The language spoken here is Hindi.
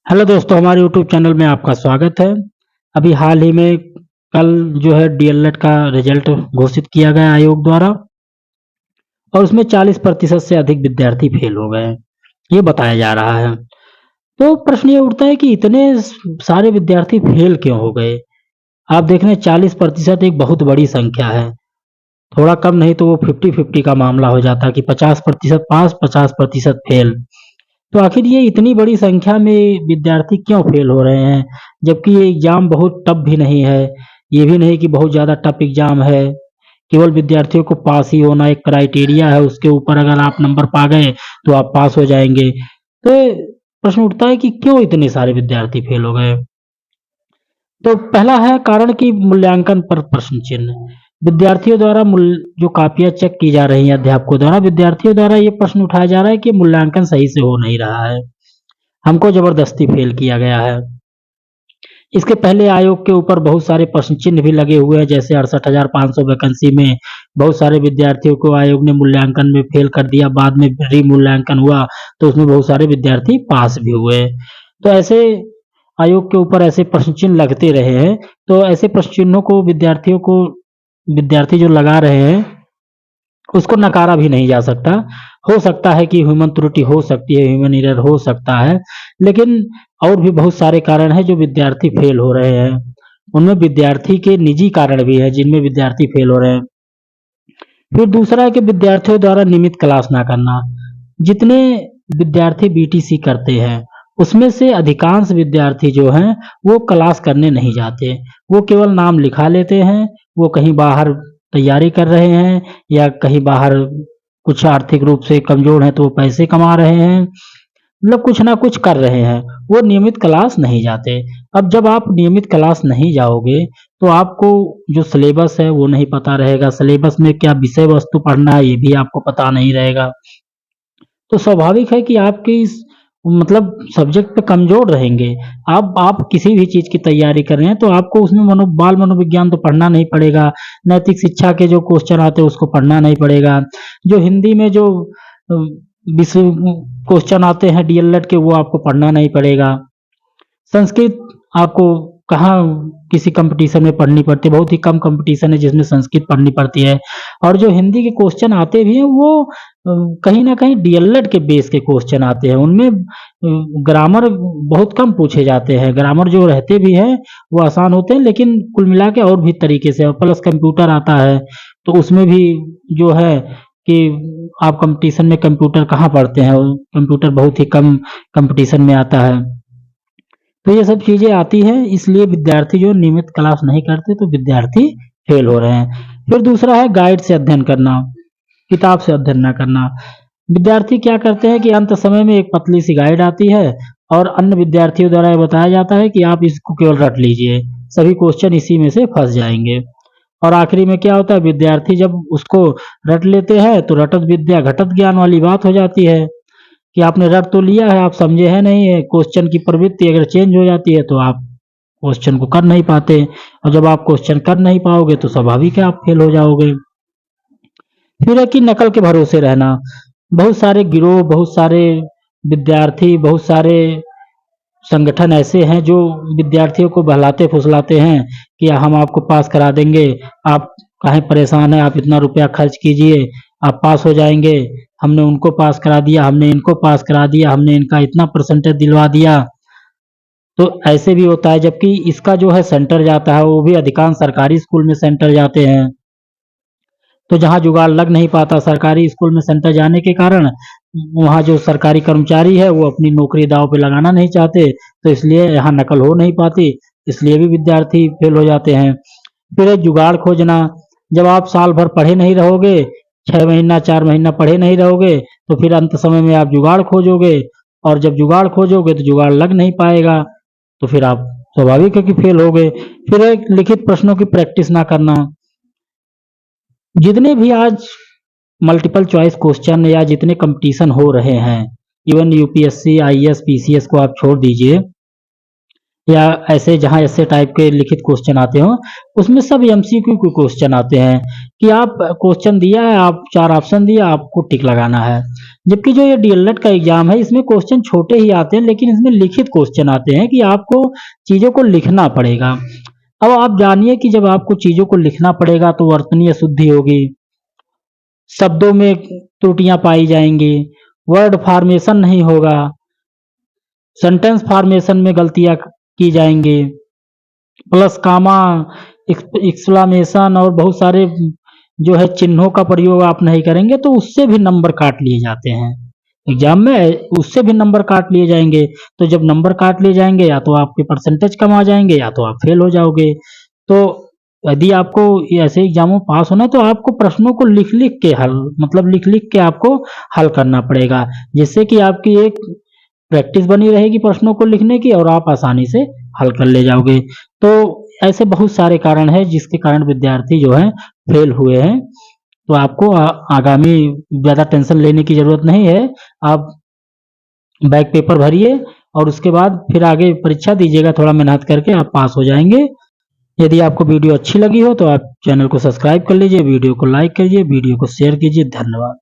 हेलो दोस्तों, हमारे यूट्यूब चैनल में आपका स्वागत है। अभी हाल ही में कल जो है डीएलएड का रिजल्ट घोषित किया गया आयोग द्वारा और उसमें 40% से अधिक विद्यार्थी फेल हो गए हैं, ये बताया जा रहा है। तो प्रश्न ये उठता है कि इतने सारे विद्यार्थी फेल क्यों हो गए? आप देख रहे हैं 40% एक बहुत बड़ी संख्या है। थोड़ा कम नहीं तो वो 50-50 का मामला हो जाता कि 50% पास, 50% फेल। तो आखिर ये इतनी बड़ी संख्या में विद्यार्थी क्यों फेल हो रहे हैं? जबकि ये एग्जाम बहुत टफ भी नहीं है, ये भी नहीं कि बहुत ज़्यादा टफ एग्जाम है। केवल विद्यार्थियों को पास ही होना एक क्राइटेरिया है, उसके ऊपर अगर आप नंबर पा गए तो आप पास हो जाएंगे। तो प्रश्न उठता है कि क्यों इतने सारे विद्यार्थी फेल हो गए? तो पहला है कारण कि मूल्यांकन पर प्रश्न चिन्ह। विद्यार्थियों द्वारा जो कापियां चेक की जा रही हैं अध्यापकों द्वारा, विद्यार्थियों द्वारा ये प्रश्न उठाया जा रहा है कि मूल्यांकन सही से हो नहीं रहा है, हमको जबरदस्ती फेल किया गया है। इसके पहले आयोग के ऊपर बहुत सारे प्रश्न चिन्ह भी लगे हुए हैं, जैसे 68,500 वैकेंसी में बहुत सारे विद्यार्थियों को आयोग ने मूल्यांकन में फेल कर दिया, बाद में री मूल्यांकन हुआ तो उसमें बहुत सारे विद्यार्थी पास भी हुए। तो ऐसे आयोग के ऊपर ऐसे प्रश्न चिन्ह लगते रहे हैं, तो ऐसे प्रश्न चिन्हों को विद्यार्थी जो लगा रहे हैं उसको नकारा भी नहीं जा सकता। हो सकता है कि ह्यूमन त्रुटि हो सकती है, ह्यूमन एरर हो सकता है, लेकिन और भी बहुत सारे कारण हैं जो विद्यार्थी फेल हो रहे हैं। उनमें विद्यार्थी के निजी कारण भी है जिनमें विद्यार्थी फेल हो रहे हैं। फिर दूसरा है कि विद्यार्थियों द्वारा नियमित क्लास ना करना। जितने विद्यार्थी बीटीसी करते हैं उसमें से अधिकांश विद्यार्थी जो हैं वो क्लास करने नहीं जाते, वो केवल नाम लिखा लेते हैं, वो कहीं बाहर तैयारी कर रहे हैं या कहीं बाहर कुछ आर्थिक रूप से कमजोर हैं तो वो पैसे कमा रहे हैं, मतलब कुछ ना कुछ कर रहे हैं, वो नियमित क्लास नहीं जाते। अब जब आप नियमित क्लास नहीं जाओगे तो आपको जो सिलेबस है वो नहीं पता रहेगा, सिलेबस में क्या विषय वस्तु पढ़ना है ये भी आपको पता नहीं रहेगा। तो स्वाभाविक है कि आपकी इस मतलब सब्जेक्ट पे कमजोर रहेंगे। आप किसी भी चीज की तैयारी कर रहे हैं तो आपको उसमें बाल मनोविज्ञान तो पढ़ना नहीं पड़ेगा, नैतिक शिक्षा के जो क्वेश्चन आते हैं उसको पढ़ना नहीं पड़ेगा, जो हिंदी में जो विषय क्वेश्चन आते हैं डीएलएड के वो आपको पढ़ना नहीं पड़ेगा। संस्कृत आपको कहाँ किसी कंपटीशन में पढ़नी पड़ती है, बहुत ही कम कंपटीशन है जिसमें संस्कृत पढ़नी पड़ती है। और जो हिंदी के क्वेश्चन आते भी हैं वो कहीं ना कहीं डीएलएड के बेस के क्वेश्चन आते हैं, उनमें ग्रामर बहुत कम पूछे जाते हैं, ग्रामर जो रहते भी हैं वो आसान होते हैं, लेकिन कुल मिला के और भी तरीके से, और प्लस कंप्यूटर आता है तो उसमें भी जो है कि आप कंपटीशन में कंप्यूटर कहाँ पढ़ते हैं, कंप्यूटर बहुत ही कम कंपटीशन में आता है। तो ये सब चीजें आती हैं, इसलिए विद्यार्थी जो नियमित क्लास नहीं करते तो विद्यार्थी फेल हो रहे हैं। फिर दूसरा है गाइड से अध्ययन करना, किताब से अध्ययन ना करना। विद्यार्थी क्या करते हैं कि अंत समय में एक पतली सी गाइड आती है और अन्य विद्यार्थियों द्वारा ये बताया जाता है कि आप इसको केवल रट लीजिए, सभी क्वेश्चन इसी में से फंस जाएंगे। और आखिरी में क्या होता है, विद्यार्थी जब उसको रट लेते हैं तो रटत विद्या घटत ज्ञान वाली बात हो जाती है कि आपने रट तो लिया है, आप समझे हैं नहीं है, क्वेश्चन की प्रवृत्ति अगर चेंज हो जाती है तो आप क्वेश्चन को कर नहीं पाते, और जब आप क्वेश्चन कर नहीं पाओगे तो स्वाभाविक है आप फेल हो जाओगे। फिर है कि नकल के भरोसे रहना। बहुत सारे गिरोह, बहुत सारे विद्यार्थी, बहुत सारे संगठन ऐसे हैं जो विद्यार्थियों को बहलाते फुसलाते हैं कि हम आपको पास करा देंगे, आप काहे परेशान हैं, आप इतना रुपया खर्च कीजिए, आप पास हो जाएंगे, हमने उनको पास करा दिया, हमने इनको पास करा दिया, हमने इनका इतना परसेंटेज दिलवा दिया। तो ऐसे भी होता है, जबकि इसका जो है सेंटर जाता है वो भी अधिकांश सरकारी स्कूल में सेंटर जाते हैं। तो जहाँ जुगाड़ लग नहीं पाता सरकारी स्कूल में सेंटर जाने के कारण, वहाँ जो सरकारी कर्मचारी है वो अपनी नौकरी दांव पे लगाना नहीं चाहते, तो इसलिए यहाँ नकल हो नहीं पाती, इसलिए भी विद्यार्थी फेल हो जाते हैं। फिर एक जुगाड़ खोजना। जब आप साल भर पढ़े नहीं रहोगे, 6 महीना 4 महीना पढ़े नहीं रहोगे, तो फिर अंत समय में आप जुगाड़ खोजोगे, और जब जुगाड़ खोजोगे तो जुगाड़ लग नहीं पाएगा, तो फिर आप स्वाभाविक है कि फेल हो गए। फिर एक लिखित प्रश्नों की प्रैक्टिस ना करना। जितने भी आज मल्टीपल चॉइस क्वेश्चन या जितने कंपटीशन हो रहे हैं, इवन यूपीएससी आईएएस पीसीएस को आप छोड़ दीजिए, या ऐसे जहाँ ऐसे टाइप के लिखित क्वेश्चन आते हो, उसमें सब एमसीक्यू के क्वेश्चन आते हैं कि आप क्वेश्चन दिया है, आप 4 ऑप्शन दिया, आपको टिक लगाना है। जबकि जो ये डीएलएड का एग्जाम है, इसमें क्वेश्चन छोटे ही आते हैं, लेकिन इसमें लिखित क्वेश्चन आते हैं कि आपको चीजों को लिखना पड़ेगा। अब आप जानिए कि जब आपको चीजों को लिखना पड़ेगा तो वर्तनीय शुद्धि होगी, शब्दों में त्रुटियां पाई जाएंगी, वर्ड फॉर्मेशन नहीं होगा, सेंटेंस फॉर्मेशन में गलतियां की जाएंगी, प्लस कामा, एक्सक्लामेशन और बहुत सारे जो है चिन्हों का प्रयोग आप नहीं करेंगे तो उससे भी नंबर काट लिए जाते हैं एग्जाम में, उससे भी नंबर काट लिए जाएंगे। तो जब नंबर काट लिए जाएंगे, या तो आपके परसेंटेज कम आ जाएंगे या तो आप फेल हो जाओगे। तो यदि आपको ऐसे एग्जामों पास होना है तो आपको प्रश्नों को लिख लिख के हल, मतलब लिख लिख के आपको हल करना पड़ेगा, जिससे कि आपकी एक प्रैक्टिस बनी रहेगी प्रश्नों को लिखने की और आप आसानी से हल कर ले जाओगे। तो ऐसे बहुत सारे कारण हैं जिसके कारण विद्यार्थी जो है फेल हुए हैं। तो आपको आगामी ज़्यादा टेंशन लेने की ज़रूरत नहीं है। आप बैक पेपर भरिए और उसके बाद फिर आगे परीक्षा दीजिएगा, थोड़ा मेहनत करके आप पास हो जाएंगे। यदि आपको वीडियो अच्छी लगी हो तो आप चैनल को सब्सक्राइब कर लीजिए, वीडियो को लाइक करिए, वीडियो को शेयर कीजिए। धन्यवाद।